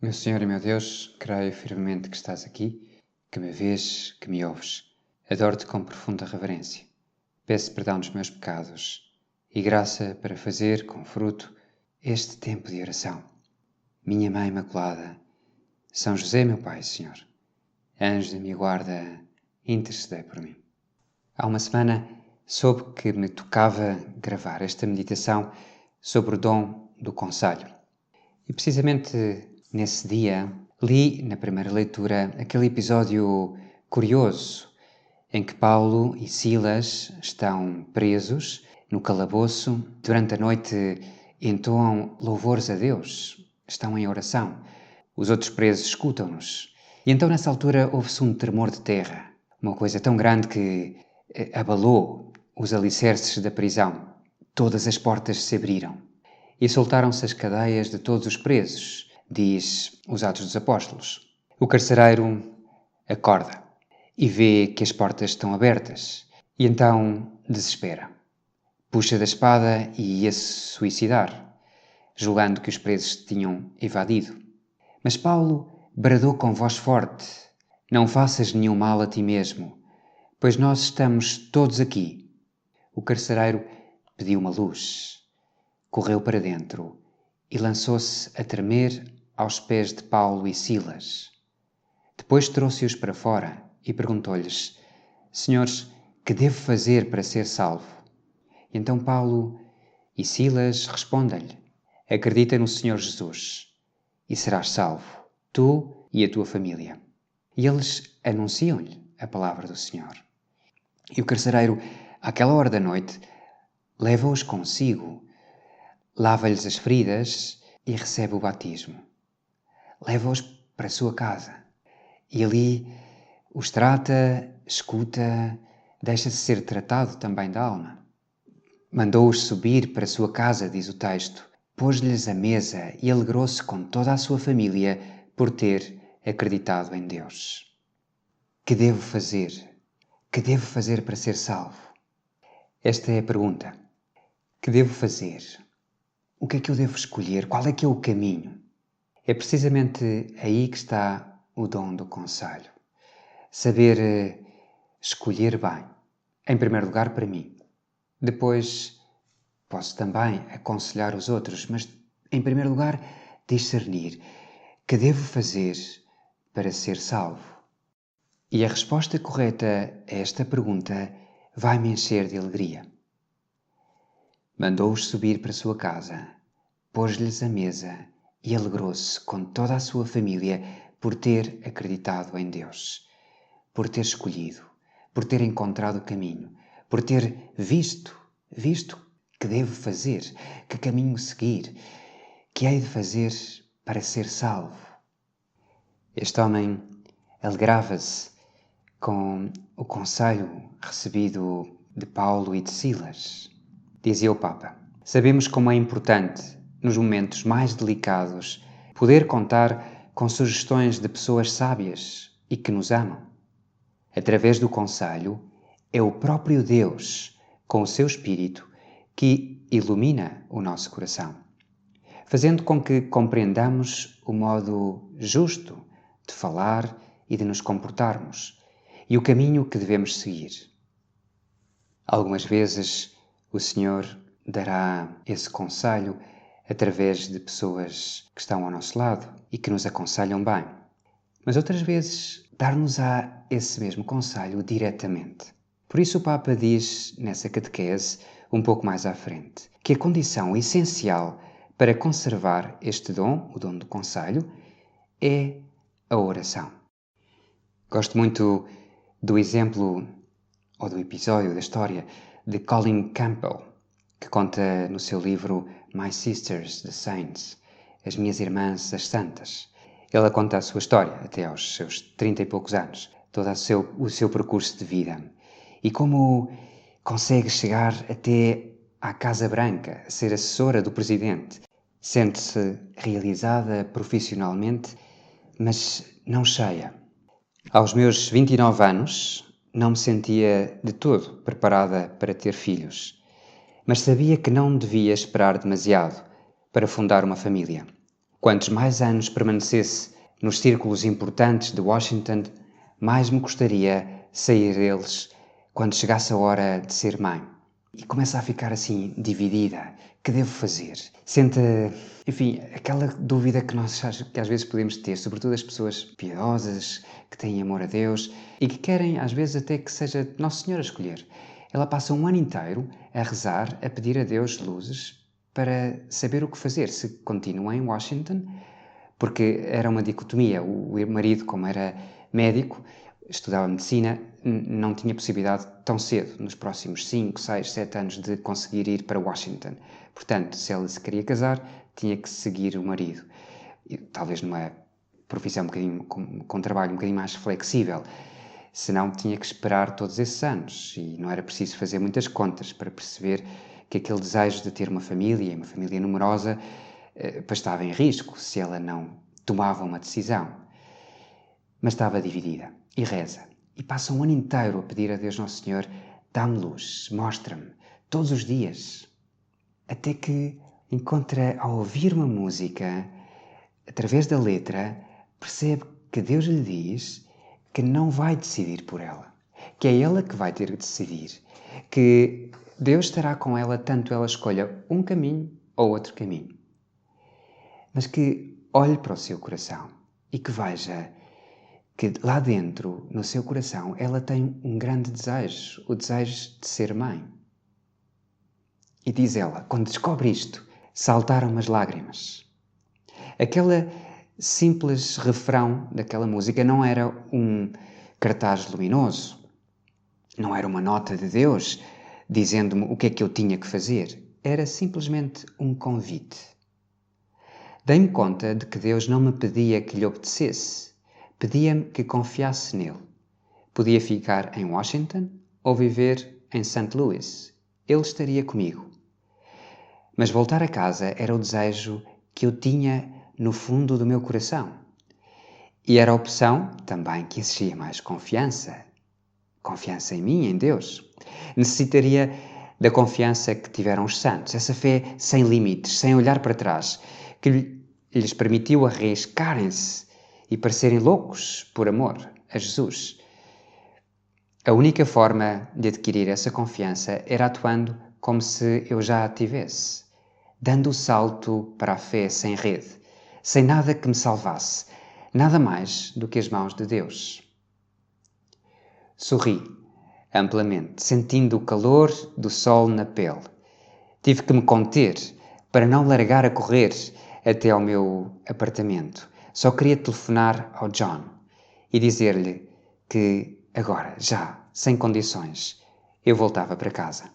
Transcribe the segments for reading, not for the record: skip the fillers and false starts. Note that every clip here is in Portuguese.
Meu Senhor e meu Deus, creio firmemente que estás aqui, que me vês, que me ouves. Adoro-te com profunda reverência. Peço perdão dos meus pecados e graça para fazer, com fruto, este tempo de oração. Minha Mãe Imaculada, São José, meu Pai, Senhor, anjo da minha guarda, intercedei por mim. Há uma semana soube que me tocava gravar esta meditação sobre o dom do conselho. E precisamente nesse dia li na primeira leitura aquele episódio curioso em que Paulo e Silas estão presos no calabouço. Durante a noite entoam louvores a Deus, estão em oração. Os outros presos escutam-nos. E então nessa altura houve-se um tremor de terra, uma coisa tão grande que abalou os alicerces da prisão. Todas as portas se abriram e soltaram-se as cadeias de todos os presos, diz os Atos dos Apóstolos. O carcereiro acorda e vê que as portas estão abertas e então desespera. Puxa da espada e ia-se suicidar, julgando que os presos tinham evadido. Mas Paulo bradou com voz forte: "Não faças nenhum mal a ti mesmo, pois nós estamos todos aqui." O carcereiro pediu uma luz, correu para dentro e lançou-se a tremer aos pés de Paulo e Silas. Depois trouxe-os para fora e perguntou-lhes: "Senhores, que devo fazer para ser salvo?" E então Paulo e Silas respondem-lhe: "Acredita no Senhor Jesus e serás salvo, tu e a tua família." E eles anunciam-lhe a palavra do Senhor. E o carcereiro, àquela hora da noite, leva-os consigo, lava-lhes as feridas e recebe o batismo. Leva-os para a sua casa e ali os trata, escuta, deixa-se ser tratado também da alma. Mandou-os subir para a sua casa, diz o texto, pôs-lhes a mesa e alegrou-se com toda a sua família por ter acreditado em Deus. Que devo fazer? Que devo fazer para ser salvo? Esta é a pergunta. Que devo fazer? O que é que eu devo escolher? Qual é que é o caminho? É precisamente aí que está o dom do conselho. Saber escolher bem. Em primeiro lugar, para mim. Depois, posso também aconselhar os outros, mas, em primeiro lugar, discernir que devo fazer para ser salvo. E a resposta correta a esta pergunta vai me encher de alegria. Mandou-os subir para a sua casa, pôs-lhes a mesa e alegrou-se com toda a sua família por ter acreditado em Deus, por ter escolhido, por ter encontrado o caminho, por ter visto que devo fazer, que caminho seguir, que hei de fazer para ser salvo. Este homem alegrava-se com o conselho recebido de Paulo e de Silas. Dizia o Papa: "Sabemos como é importante, nos momentos mais delicados, poder contar com sugestões de pessoas sábias e que nos amam. Através do conselho, é o próprio Deus, com o seu Espírito, que ilumina o nosso coração, fazendo com que compreendamos o modo justo de falar e de nos comportarmos e o caminho que devemos seguir. Algumas vezes o Senhor dará esse conselho através de pessoas que estão ao nosso lado e que nos aconselham bem. Mas outras vezes dar-nos-á esse mesmo conselho diretamente. Por isso o Papa diz nessa catequese, um pouco mais à frente, que a condição essencial para conservar este dom, o dom do conselho, é a oração. Gosto muito do exemplo ou do episódio da história de Colin Campbell, que conta no seu livro My Sisters, the Saints, As Minhas Irmãs, as Santas. Ela conta a sua história até aos seus 30 e poucos anos, todo o seu percurso de vida e como consegue chegar até à Casa Branca, a ser assessora do presidente. Sente-se realizada profissionalmente, mas não cheia. Aos meus 29 anos, não me sentia de todo preparada para ter filhos, mas sabia que não devia esperar demasiado para fundar uma família. Quantos mais anos permanecesse nos círculos importantes de Washington, mais me custaria sair deles quando chegasse a hora de ser mãe. E começa a ficar assim, dividida. Que devo fazer? Sente, enfim, aquela dúvida que às vezes podemos ter, sobretudo as pessoas piedosas, que têm amor a Deus e que querem, às vezes, até que seja Nosso Senhor a escolher. Ela passa um ano inteiro a rezar, a pedir a Deus luzes para saber o que fazer, se continua em Washington, porque era uma dicotomia. O marido, como era médico, estudava medicina, não tinha possibilidade tão cedo, nos próximos 5, 6, 7 anos, de conseguir ir para Washington. Portanto, se ela se queria casar, tinha que seguir o marido. E, talvez numa profissão um bocadinho, com um trabalho um bocadinho mais flexível. Senão tinha que esperar todos esses anos e não era preciso fazer muitas contas para perceber que aquele desejo de ter uma família numerosa, estava em risco se ela não tomava uma decisão. Mas estava dividida e reza. E passa um ano inteiro a pedir a Deus Nosso Senhor: dá-me luz, mostra-me, todos os dias. Até que encontra, ao ouvir uma música, através da letra, percebe que Deus lhe diz que não vai decidir por ela, que é ela que vai ter que decidir, que Deus estará com ela tanto ela escolha um caminho ou outro caminho. Mas que olhe para o seu coração e que veja que lá dentro, no seu coração, ela tem um grande desejo, o desejo de ser mãe. E diz ela, quando descobre isto, saltaram-me as lágrimas. Aquele simples refrão daquela música não era um cartaz luminoso, não era uma nota de Deus dizendo-me o que é que eu tinha que fazer. Era simplesmente um convite. Dei-me conta de que Deus não me pedia que lhe obedecesse, pedia-me que confiasse nele. Podia ficar em Washington ou viver em St. Louis. Ele estaria comigo. Mas voltar a casa era o desejo que eu tinha no fundo do meu coração. E era a opção também que exigia mais confiança. Confiança em mim, em Deus. Necessitaria da confiança que tiveram os santos, essa fé sem limites, sem olhar para trás, que lhes permitiu arriscarem-se e parecerem loucos por amor a Jesus. A única forma de adquirir essa confiança era atuando como se eu já a tivesse, dando o salto para a fé sem rede, sem nada que me salvasse, nada mais do que as mãos de Deus. Sorri amplamente, sentindo o calor do sol na pele. Tive que me conter para não largar a correr até ao meu apartamento. Só queria telefonar ao John e dizer-lhe que agora, já, sem condições, eu voltava para casa.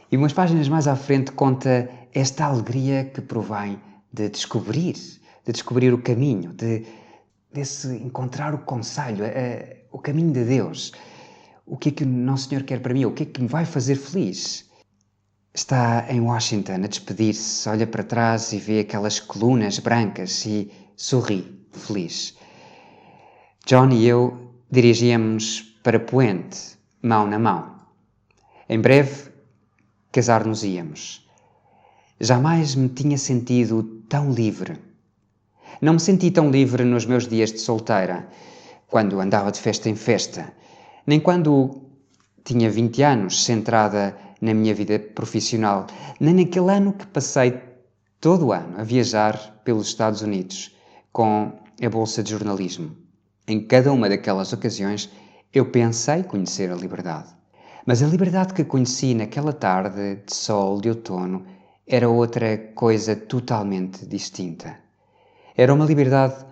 E umas páginas mais à frente conta esta alegria que provém de descobrir o caminho, de encontrar o conselho, o caminho de Deus. O que é que o Nosso Senhor quer para mim? O que é que me vai fazer feliz? Está em Washington a despedir-se, olha para trás e vê aquelas colunas brancas e sorri, feliz. John e eu dirigíamos para Puente, mão na mão. Em breve, casar-nos-íamos. Jamais me tinha sentido tão livre. Não me senti tão livre nos meus dias de solteira, quando andava de festa em festa, nem quando tinha 20 anos, centrada na minha vida profissional, nem naquele ano que passei todo o ano a viajar pelos Estados Unidos com a Bolsa de Jornalismo. Em cada uma daquelas ocasiões eu pensei conhecer a liberdade. Mas a liberdade que conheci naquela tarde de sol de outono era outra coisa totalmente distinta. Era uma liberdade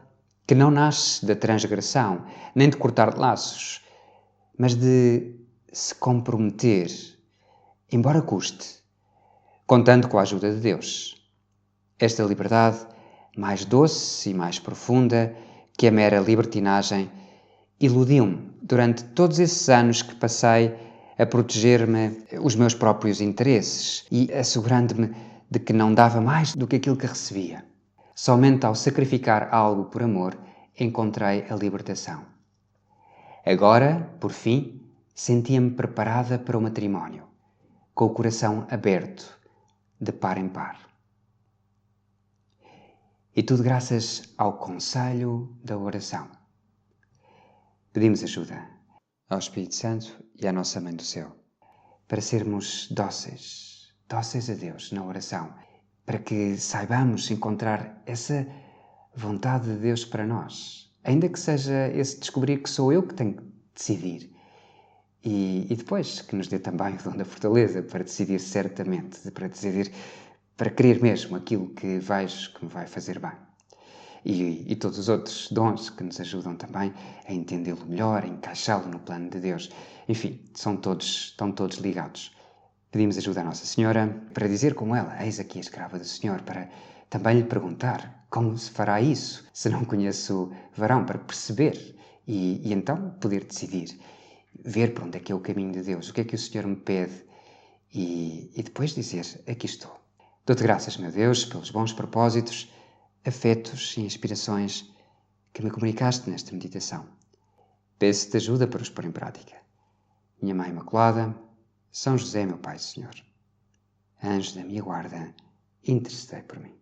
que não nasce da transgressão, nem de cortar laços, mas de se comprometer, embora custe, contando com a ajuda de Deus. Esta liberdade, mais doce e mais profunda que a mera libertinagem, iludiu-me durante todos esses anos que passei a proteger-me os meus próprios interesses e assegurando-me de que não dava mais do que aquilo que recebia. Somente ao sacrificar algo por amor encontrei a libertação. Agora, por fim, sentia-me preparada para o matrimónio, com o coração aberto, de par em par. E tudo graças ao conselho da oração. Pedimos ajuda ao Espírito Santo e à nossa Mãe do Céu, para sermos dóceis a Deus na oração, para que saibamos encontrar essa vontade de Deus para nós, ainda que seja esse descobrir que sou eu que tenho que decidir, e depois que nos dê também o dom da fortaleza para decidir certamente, para querer mesmo aquilo que vejo que me vai fazer bem. E todos os outros dons que nos ajudam também a entendê-lo melhor, a encaixá-lo no plano de Deus. Enfim, estão todos ligados. Pedimos ajuda à Nossa Senhora para dizer como ela: eis aqui a escrava do Senhor, para também lhe perguntar como se fará isso, se não conheço varão, para perceber e então poder decidir, ver para onde é que é o caminho de Deus, o que é que o Senhor me pede e depois dizer: aqui estou. Dou-te graças, meu Deus, pelos bons propósitos, afetos e inspirações que me comunicaste nesta meditação. Peço-te ajuda para os pôr em prática. Minha Mãe Imaculada, São José, meu Pai e Senhor, anjo da minha guarda, intercedei por mim.